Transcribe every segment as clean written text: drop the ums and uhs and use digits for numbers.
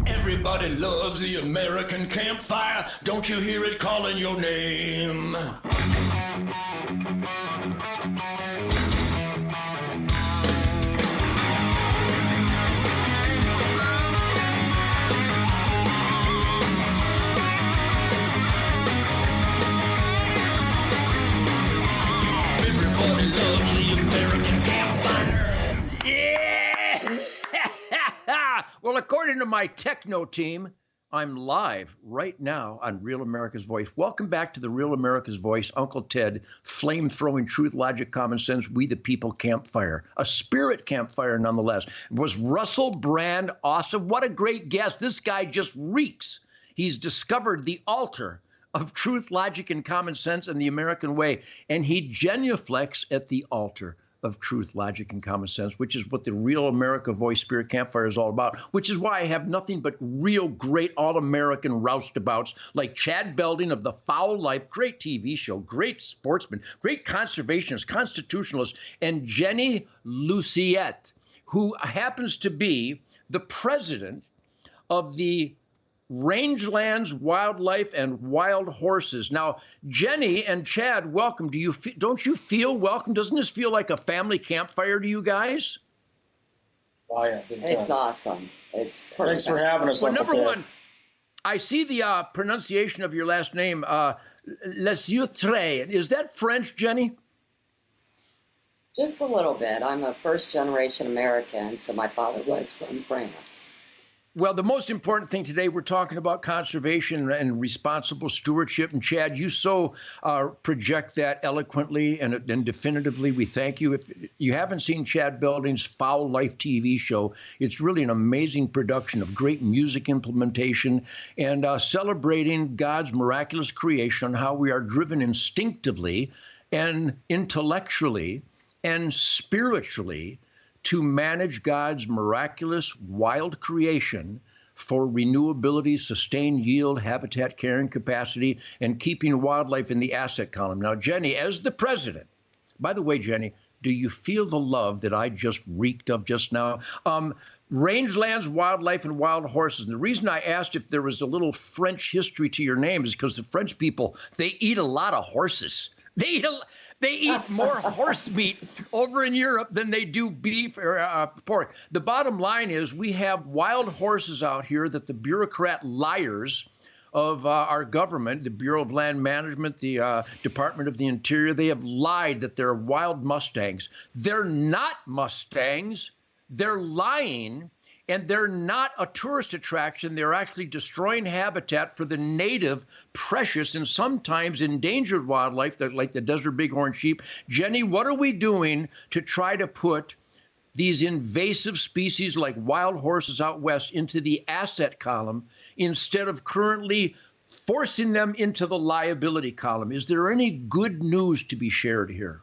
Everybody loves the American campfire. Don't you hear it calling your name? Everybody loves the American campfire. Yeah! Well, according to my techno team, I'm live right now on Real America's Voice. Welcome back to the Real America's Voice. Uncle Ted, flame-throwing truth, logic, common sense, we the people campfire. A spirit campfire nonetheless. Was Russell Brand awesome? What a great guest. This guy just reeks. He's discovered the altar of truth, logic, and common sense and the American way. And he genuflects at the altar of truth, logic, and common sense, which is what the Real America Voice Spirit Campfire is all about, which is why I have nothing but real great all-American roustabouts like Chad Belding of The Foul Life, great TV show, great sportsman, great conservationist, constitutionalist, and Jenny Luciette, who happens to be the president of the Rangelands Wildlife and Wild Horses. Now, Jenny and Chad, welcome. Don't you feel welcome? Doesn't this feel like a family campfire to you guys? Oh, yeah. It's awesome. It's perfect. Thanks for having us. Well, number one, I see the pronunciation of your last name, Les Yeux. Is that French, Jenny? Just a little bit. I'm a first-generation American, so my father was from France. Well, the most important thing today, we're talking about conservation and responsible stewardship. And Chad, you so project that eloquently and definitively. We thank you. If you haven't seen Chad Belding's Foul Life TV show, it's really an amazing production of great music implementation and celebrating God's miraculous creation on how we are driven instinctively and intellectually and spiritually to manage God's miraculous wild creation for renewability, sustained yield, habitat carrying capacity, and keeping wildlife in the asset column. Now, Jenny, as the president, by the way, Jenny, do you feel the love that I just reeked of just now? Rangelands, Wildlife, and Wild Horses. And the reason I asked if there was a little French history to your name is because the French people, they eat a lot of horses. They eat more horse meat over in Europe than they do beef or pork. The bottom line is we have wild horses out here that the bureaucrat liars of our government, the Bureau of Land Management, the Department of the Interior, they have lied that they're wild Mustangs. They're not Mustangs. They're lying. And they're not a tourist attraction. They're actually destroying habitat for the native, precious, and sometimes endangered wildlife, like the desert bighorn sheep. Jenny, what are we doing to try to put these invasive species like wild horses out west into the asset column instead of currently forcing them into the liability column? Is there any good news to be shared here?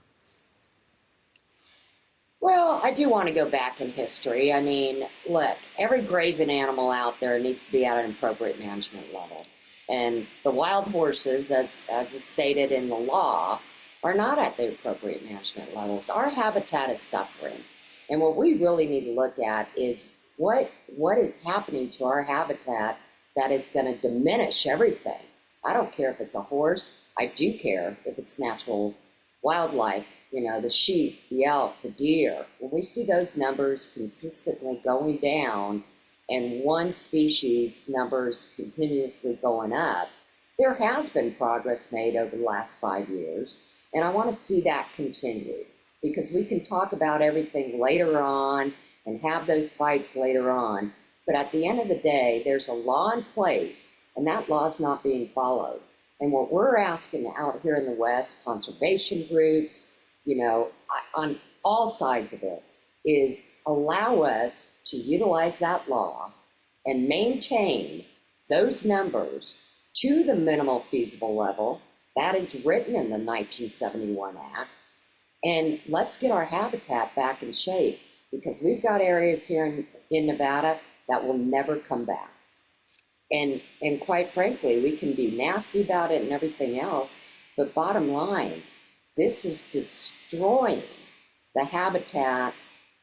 Well, I do want to go back in history. I mean, look, every grazing animal out there needs to be at an appropriate management level. And the wild horses, as is stated in the law, are not at the appropriate management levels. Our habitat is suffering. And what we really need to look at is what is happening to our habitat that is going to diminish everything. I don't care if it's a horse. I do care if it's natural wildlife. You know, the sheep, the elk, the deer. When we see those numbers consistently going down and one species numbers continuously going up, there has been progress made over the last 5 years. And I want to see that continue because we can talk about everything later on and have those fights later on. But at the end of the day, there's a law in place and that law is not being followed. And what we're asking out here in the West, conservation groups, you know, on all sides of it, is allow us to utilize that law and maintain those numbers to the minimal feasible level that is written in the 1971 Act. And let's get our habitat back in shape because we've got areas here in Nevada that will never come back. And quite frankly, we can be nasty about it and everything else, but bottom line, this is destroying the habitat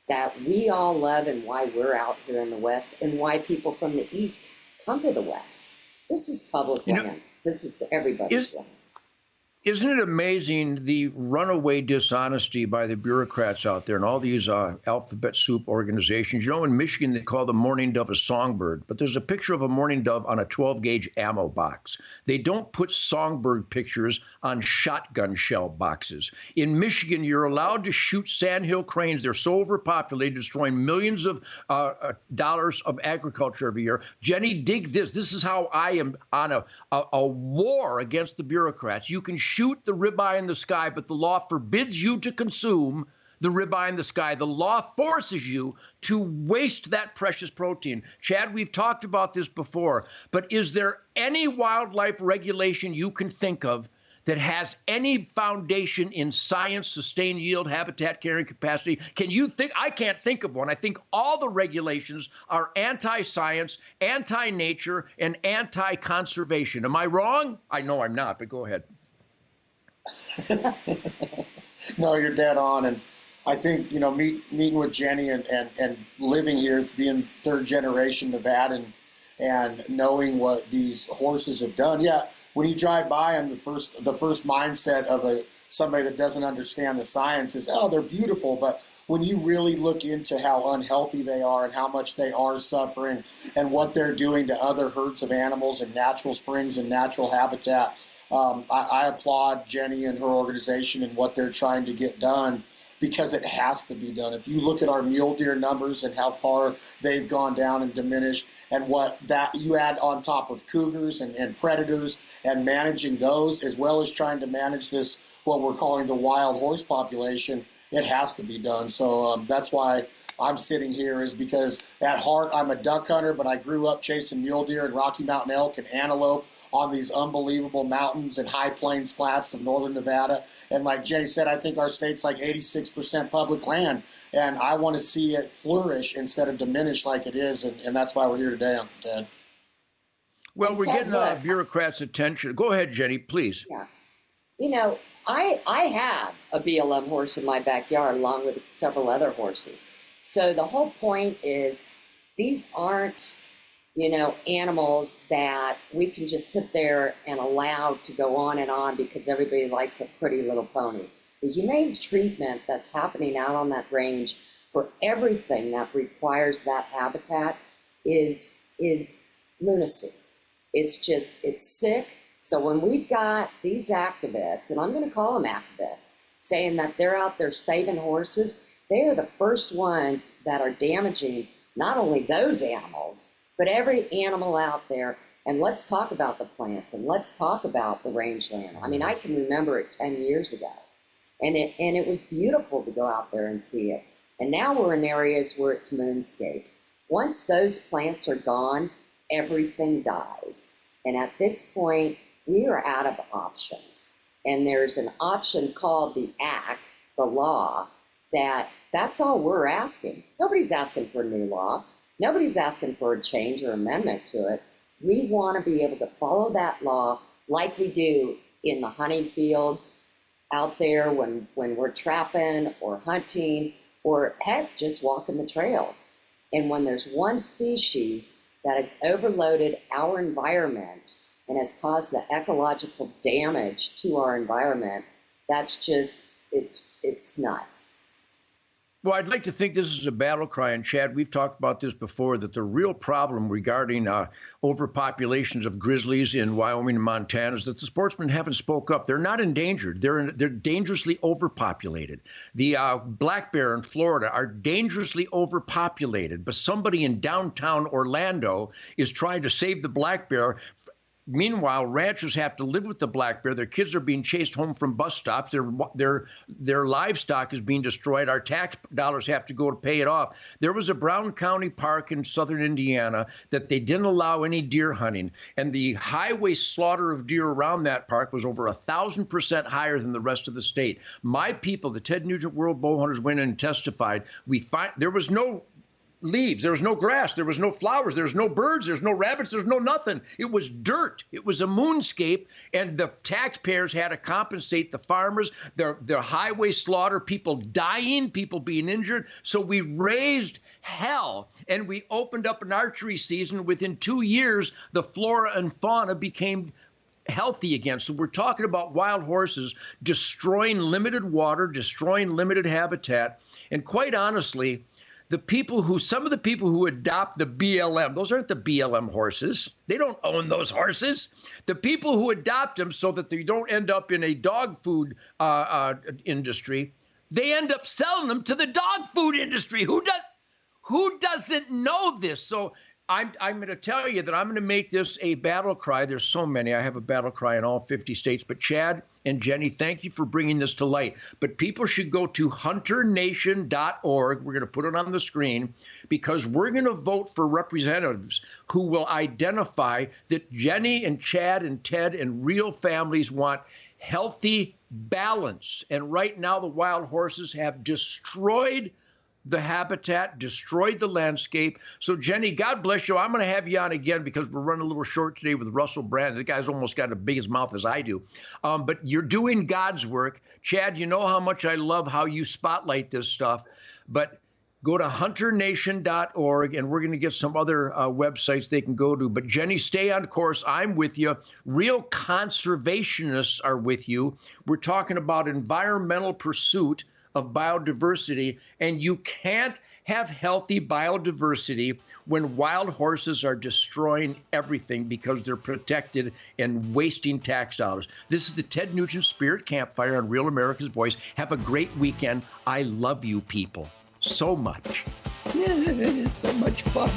that we all love and why we're out here in the West and why people from the East come to the West. This is public lands. This is everybody's land. Isn't it amazing the runaway dishonesty by the bureaucrats out there and all these alphabet soup organizations? You know, in Michigan, they call the mourning dove a songbird, but there's a picture of a mourning dove on a 12-gauge ammo box. They don't put songbird pictures on shotgun shell boxes. In Michigan, you're allowed to shoot sandhill cranes. They're so overpopulated, destroying millions of dollars of agriculture every year. Jenny, dig this. This is how I am on a war against the bureaucrats. You can shoot the ribeye in the sky, but the law forbids you to consume the ribeye in the sky. The law forces you to waste that precious protein. Chad, we've talked about this before, but is there any wildlife regulation you can think of that has any foundation in science, sustained yield, habitat carrying capacity? Can you think? I can't think of one. I think all the regulations are anti-science, anti-nature, and anti-conservation. Am I wrong? I know I'm not, but go ahead. No, you're dead on. And I think, you know, meeting with Jenny and living here, being third generation Nevadan and knowing what these horses have done. Yeah, when you drive by them, the first mindset of somebody that doesn't understand the science is, oh, they're beautiful. But when you really look into how unhealthy they are and how much they are suffering and what they're doing to other herds of animals and natural springs and natural habitat, I applaud Jenny and her organization and what they're trying to get done, because it has to be done. If you look at our mule deer numbers and how far they've gone down and diminished, and what that you add on top of cougars and predators and managing those, as well as trying to manage this, what we're calling the wild horse population, it has to be done. So that's why I'm sitting here, is because at heart I'm a duck hunter, but I grew up chasing mule deer and Rocky Mountain elk and antelope on these unbelievable mountains and high plains flats of northern Nevada. And like Jenny said, I think our state's like 86% public land, and I want to see it flourish instead of diminish like it is, and that's why we're here today, Uncle Ted. Well, And we're Ted, getting bureaucrats' attention. Go ahead, Jenny, please. Yeah. You know, I have a BLM horse in my backyard along with several other horses. So the whole point is these aren't, you know, animals that we can just sit there and allow to go on because everybody likes a pretty little pony. The humane treatment that's happening out on that range for everything that requires that habitat is lunacy. It's sick. So when we've got these activists, and I'm going to call them activists, saying that they're out there saving horses, they are the first ones that are damaging not only those animals, but every animal out there. And let's talk about the plants, and let's talk about the rangeland. I mean, I can remember it 10 years ago, and it was beautiful to go out there and see it. And now we're in areas where it's moonscape. Once those plants are gone, everything dies. And at this point, we are out of options. And there's an option called the Act, the law, that's all we're asking. Nobody's asking for a new law. Nobody's asking for a change or amendment to it. We want to be able to follow that law like we do in the hunting fields out there when we're trapping or hunting, or heck, just walking the trails. And when there's one species that has overloaded our environment and has caused the ecological damage to our environment, that's just, it's nuts. Well, I'd like to think this is a battle cry, and Chad, we've talked about this before, that the real problem regarding overpopulations of grizzlies in Wyoming and Montana is that the sportsmen haven't spoke up. They're not endangered. They're dangerously overpopulated. The black bear in Florida are dangerously overpopulated, but somebody in downtown Orlando is trying to save the black bear. Meanwhile, ranchers have to live with the black bear. Their kids are being chased home from bus stops. Their livestock is being destroyed. Our tax dollars have to go to pay it off. There was a Brown County park in southern Indiana that they didn't allow any deer hunting, and the highway slaughter of deer around that park was over 1,000% higher than the rest of the state. My people, the Ted Nugent World Bow Hunters, went in and testified. There was no leaves. There was no grass. There was no flowers. There was no birds. There's no rabbits. There's no nothing. It was dirt. It was a moonscape, and the taxpayers had to compensate the farmers, their highway slaughter, people dying, people being injured. So we raised hell, and we opened up an archery season. Within 2 years, the flora and fauna became healthy again. So we're talking about wild horses destroying limited water, destroying limited habitat, and quite honestly, some of the people who adopt the BLM, those aren't the BLM horses. They don't own those horses. The people who adopt them so that they don't end up in a dog food industry, they end up selling them to the dog food industry. Who doesn't know this? So I'm going to tell you that I'm going to make this a battle cry. There's so many. I have a battle cry in all 50 states. But Chad and Jenny, thank you for bringing this to light. But people should go to hunternation.org. We're going to put it on the screen because we're going to vote for representatives who will identify that Jenny and Chad and Ted and real families want healthy balance. And right now, the wild horses have destroyed the habitat, destroyed the landscape. So, Jenny, God bless you. I'm going to have you on again because we're running a little short today with Russell Brand. The guy's almost got as big as mouth as I do. But you're doing God's work. Chad, you know how much I love how you spotlight this stuff. But go to hunternation.org, and we're going to get some other websites they can go to. But, Jenny, stay on course. I'm with you. Real conservationists are with you. We're talking about environmental pursuit of biodiversity, and you can't have healthy biodiversity when wild horses are destroying everything because they're protected and wasting tax dollars. This is the Ted Nugent Spirit Campfire on Real America's Voice. Have a great weekend. I love you people so much. So much fun.